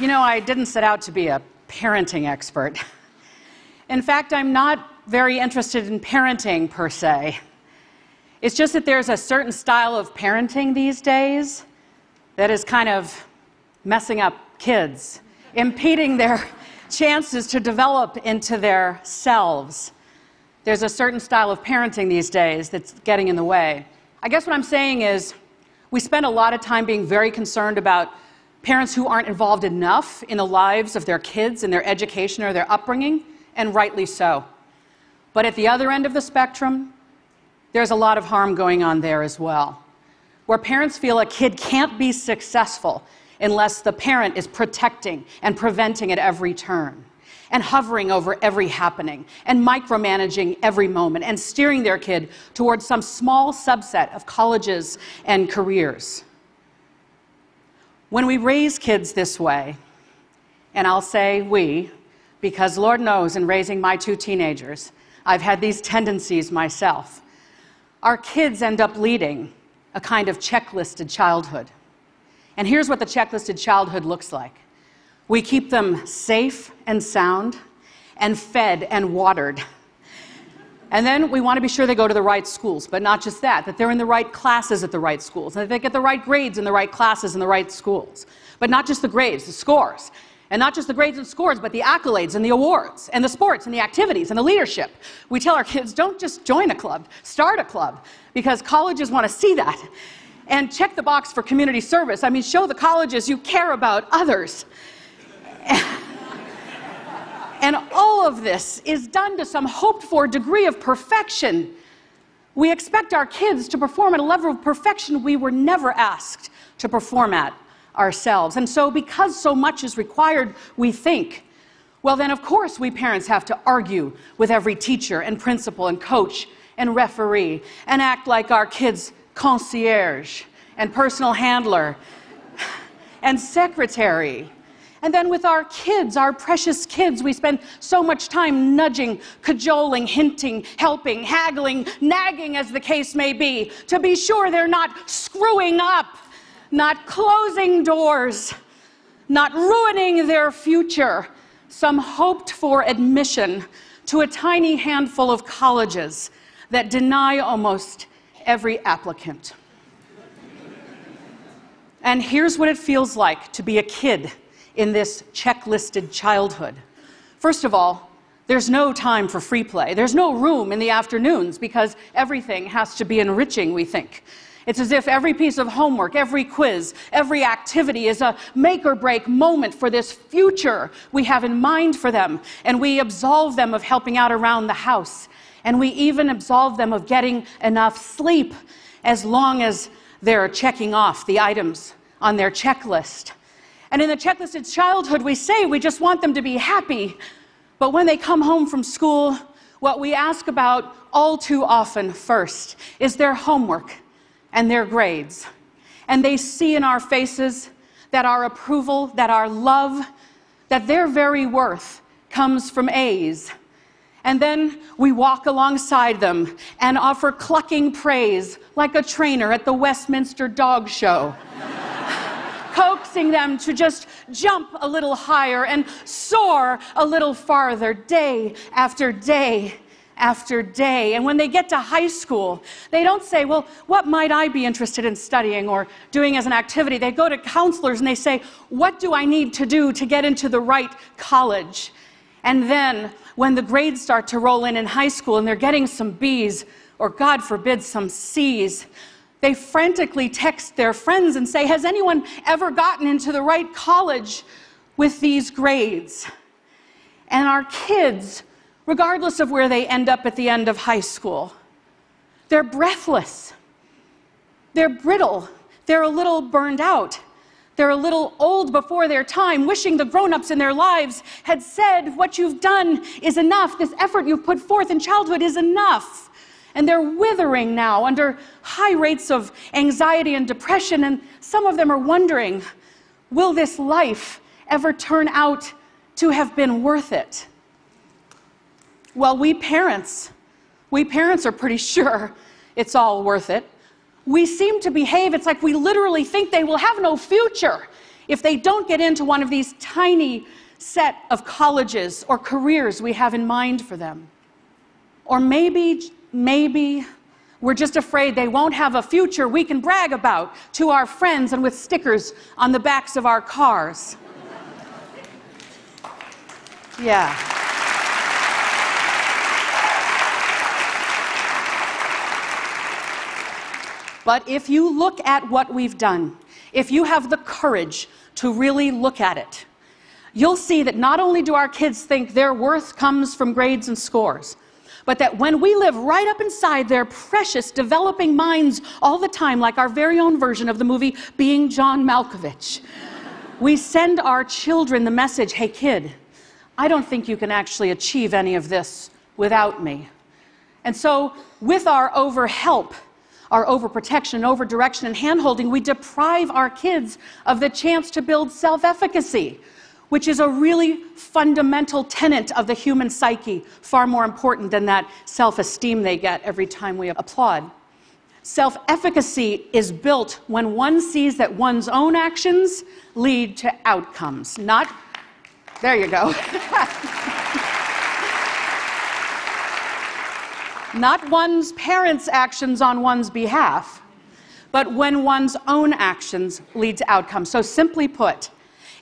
You know, I didn't set out to be a parenting expert. In fact, I'm not very interested in parenting per se. It's just that there's a certain style of parenting these days that is kind of messing up kids, impeding their chances to develop into their selves. There's a certain style of parenting these days that's getting in the way. I guess what I'm saying is we spend a lot of time being very concerned about parents who aren't involved enough in the lives of their kids and their education or their upbringing, and rightly so. But at the other end of the spectrum, there's a lot of harm going on there as well, where parents feel a kid can't be successful unless the parent is protecting and preventing at every turn, and hovering over every happening, and micromanaging every moment, and steering their kid towards some small subset of colleges and careers. When we raise kids this way, and I'll say we, because Lord knows in raising my two teenagers, I've had these tendencies myself, our kids end up leading a kind of checklisted childhood. And here's what the checklisted childhood looks like. We keep them safe and sound, and fed and watered. And then we want to be sure they go to the right schools, but not just that, that they're in the right classes at the right schools, and that they get the right grades in the right classes in the right schools. But not just the grades, the scores. And not just the grades and scores, but the accolades and the awards, and the sports and the activities and the leadership. We tell our kids, don't just join a club, start a club, because colleges want to see that. And check the box for community service. I mean, show the colleges you care about others. And all of this is done to some hoped-for degree of perfection. We expect our kids to perform at a level of perfection we were never asked to perform at ourselves. And so because so much is required, we think, well then of course we parents have to argue with every teacher and principal and coach and referee and act like our kids' concierge and personal handler and secretary. And then with our kids, our precious kids, we spend so much time nudging, cajoling, hinting, helping, haggling, nagging as the case may be sure they're not screwing up, not closing doors, not ruining their future, some hoped-for admission to a tiny handful of colleges that deny almost every applicant. And here's what it feels like to be a kid in this checklisted childhood. First of all, there's no time for free play. There's no room in the afternoons because everything has to be enriching, we think. It's as if every piece of homework, every quiz, every activity is a make-or-break moment for this future we have in mind for them, and we absolve them of helping out around the house, and we even absolve them of getting enough sleep as long as they're checking off the items on their checklist. And in the checklisted childhood, we say we just want them to be happy, but when they come home from school, what we ask about all too often first is their homework and their grades. And they see in our faces that our approval, that our love, that their very worth comes from A's. And then we walk alongside them and offer clucking praise like a trainer at the Westminster Dog Show, coaxing them to just jump a little higher and soar a little farther day after day after day. And when they get to high school, they don't say, well, what might I be interested in studying or doing as an activity? They go to counselors and they say, what do I need to do to get into the right college? And then when the grades start to roll in high school and they're getting some B's, or God forbid, some C's, they frantically text their friends and say, has anyone ever gotten into the right college with these grades? And our kids, regardless of where they end up at the end of high school, they're breathless, they're brittle, they're a little burned out, they're a little old before their time, wishing the grown-ups in their lives had said, what you've done is enough, this effort you've put forth in childhood is enough. And they're withering now under high rates of anxiety and depression, and some of them are wondering, will this life ever turn out to have been worth it? Well, we parents are pretty sure it's all worth it. We seem to behave, it's like we literally think they will have no future if they don't get into one of these tiny set of colleges or careers we have in mind for them. Or maybe we're just afraid they won't have a future we can brag about to our friends and with stickers on the backs of our cars. Yeah. But if you look at what we've done, if you have the courage to really look at it, you'll see that not only do our kids think their worth comes from grades and scores, but that when we live right up inside their precious developing minds all the time, like our very own version of the movie Being John Malkovich, we send our children the message, hey kid, I don't think you can actually achieve any of this without me. And so with our overhelp, our overprotection, overdirection, and handholding, we deprive our kids of the chance to build self-efficacy, which is a really fundamental tenet of the human psyche, far more important than that self-esteem they get every time we applaud. Self-efficacy is built when one sees that one's own actions lead to outcomes, not... There you go. Not one's parents' actions on one's behalf, but when one's own actions lead to outcomes. So simply put,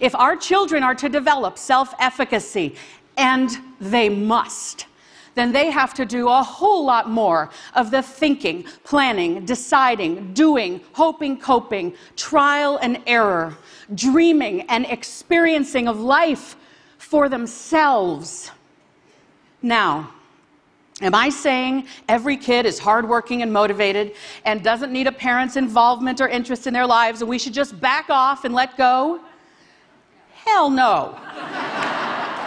if our children are to develop self-efficacy, and they must, then they have to do a whole lot more of the thinking, planning, deciding, doing, hoping, coping, trial and error, dreaming and experiencing of life for themselves. Now, am I saying every kid is hardworking and motivated and doesn't need a parent's involvement or interest in their lives and we should just back off and let go? Hell no.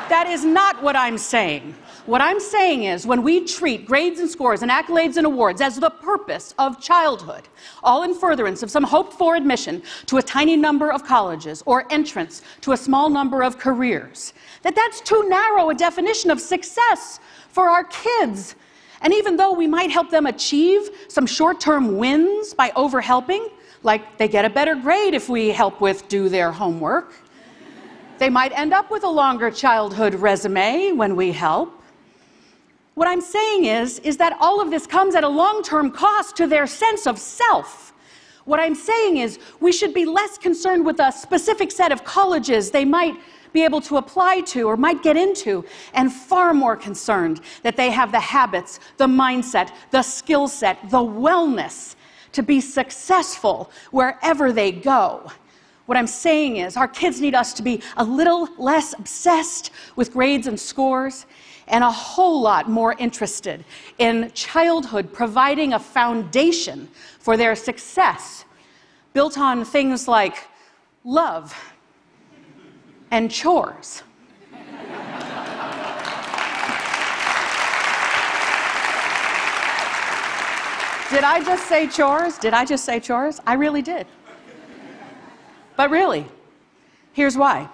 That is not what I'm saying. What I'm saying is when we treat grades and scores and accolades and awards as the purpose of childhood, all in furtherance of some hoped-for admission to a tiny number of colleges or entrance to a small number of careers, that's too narrow a definition of success for our kids. And even though we might help them achieve some short-term wins by overhelping, like they get a better grade if we help with do their homework, they might end up with a longer childhood resume when we help. What I'm saying is that all of this comes at a long-term cost to their sense of self. What I'm saying is we should be less concerned with a specific set of colleges they might be able to apply to or might get into, and far more concerned that they have the habits, the mindset, the skill set, the wellness to be successful wherever they go. What I'm saying is our kids need us to be a little less obsessed with grades and scores and a whole lot more interested in childhood providing a foundation for their success built on things like love and chores. Did I just say chores? Did I just say chores? I really did. But really, here's why.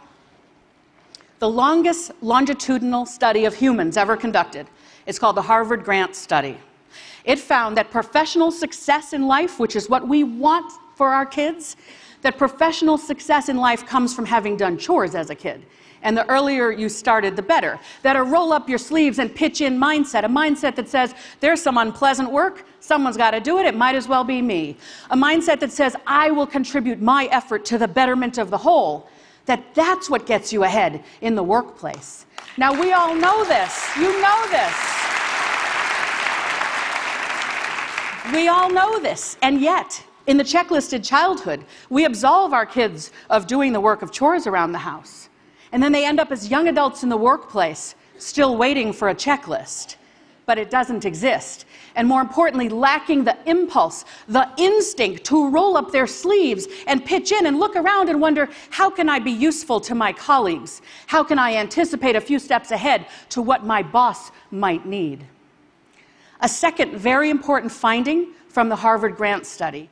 The longest longitudinal study of humans ever conducted is called the Harvard Grant Study. It found that professional success in life, which is what we want for our kids, that professional success in life comes from having done chores as a kid. And the earlier you started, the better. That a roll up your sleeves and pitch in mindset, a mindset that says, there's some unpleasant work, someone's got to do it, it might as well be me. A mindset that says, I will contribute my effort to the betterment of the whole. That's what gets you ahead in the workplace. Now, we all know this. You know this. We all know this. And yet, in the checklisted childhood, we absolve our kids of doing the work of chores around the house. And then they end up as young adults in the workplace, still waiting for a checklist. But it doesn't exist. And more importantly, lacking the impulse, the instinct to roll up their sleeves and pitch in and look around and wonder, how can I be useful to my colleagues? How can I anticipate a few steps ahead to what my boss might need? A second very important finding from the Harvard Grant Study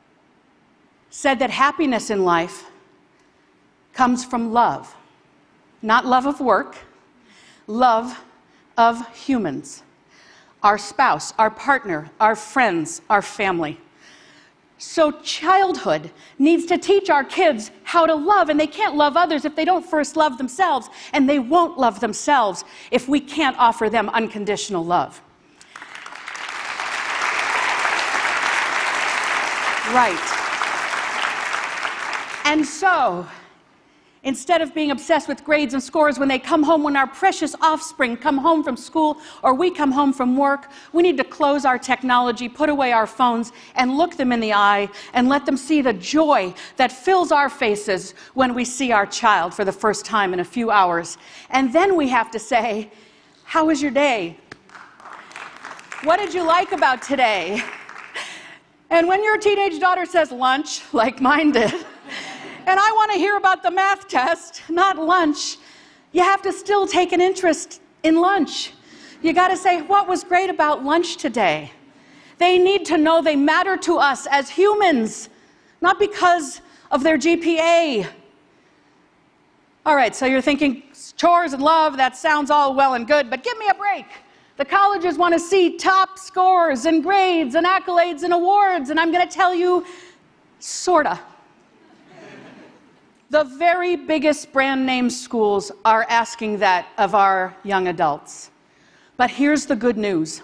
said that happiness in life comes from love. Not love of work, love of humans. Our spouse, our partner, our friends, our family. So childhood needs to teach our kids how to love, and they can't love others if they don't first love themselves, and they won't love themselves if we can't offer them unconditional love. Right. And so, instead of being obsessed with grades and scores when they come home, when our precious offspring come home from school or we come home from work, we need to close our technology, put away our phones, and look them in the eye and let them see the joy that fills our faces when we see our child for the first time in a few hours. And then we have to say, how was your day? What did you like about today? And when your teenage daughter says lunch, like mine did, and I want to hear about the math test, not lunch, you have to still take an interest in lunch. You got to say, what was great about lunch today? They need to know they matter to us as humans, not because of their GPA. All right, so you're thinking, chores and love, that sounds all well and good, but give me a break. The colleges want to see top scores and grades and accolades and awards, and I'm going to tell you, sorta. The very biggest brand name schools are asking that of our young adults. But here's the good news.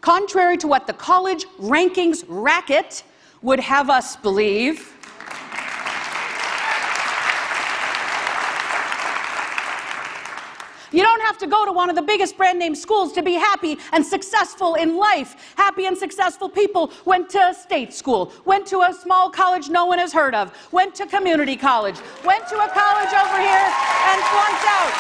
Contrary to what the college rankings racket would have us believe, you don't have to go to one of the biggest brand name schools to be happy and successful in life. Happy and successful people went to state school, went to a small college no one has heard of, went to community college, went to a college over here and flunked out.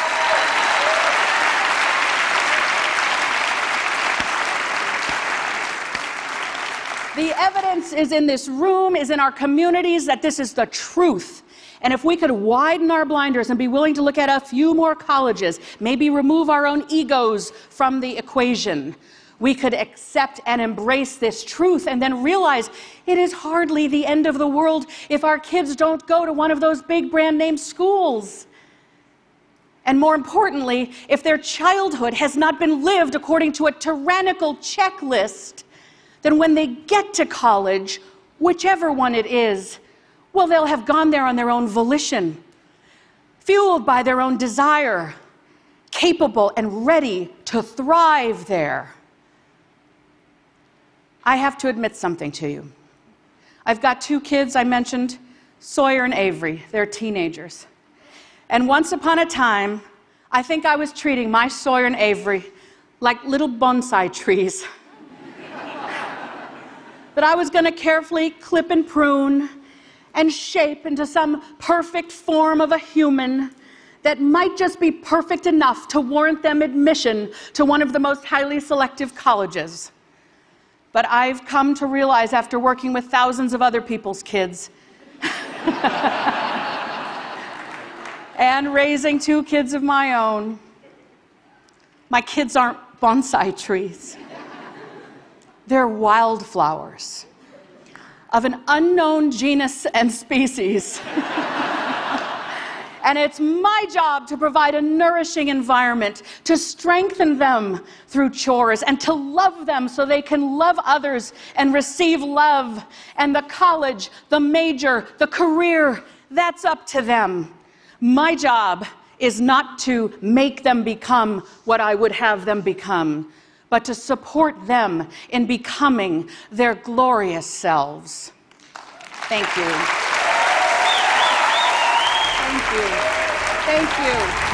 The evidence is in this room, is in our communities, that this is the truth. And if we could widen our blinders and be willing to look at a few more colleges, maybe remove our own egos from the equation, we could accept and embrace this truth and then realize it is hardly the end of the world if our kids don't go to one of those big brand name schools. And more importantly, if their childhood has not been lived according to a tyrannical checklist, then when they get to college, whichever one it is, well, they'll have gone there on their own volition, fueled by their own desire, capable and ready to thrive there. I have to admit something to you. I've got two kids I mentioned, Sawyer and Avery. They're teenagers. And once upon a time, I think I was treating my Sawyer and Avery like little bonsai trees that I was going to carefully clip and prune and shape into some perfect form of a human that might just be perfect enough to warrant them admission to one of the most highly selective colleges. But I've come to realize, after working with thousands of other people's kids and raising two kids of my own, my kids aren't bonsai trees. They're wildflowers of an unknown genus and species. And it's my job to provide a nourishing environment, to strengthen them through chores, and to love them so they can love others and receive love. And the college, the major, the career, that's up to them. My job is not to make them become what I would have them become, but to support them in becoming their glorious selves. Thank you. Thank you. Thank you.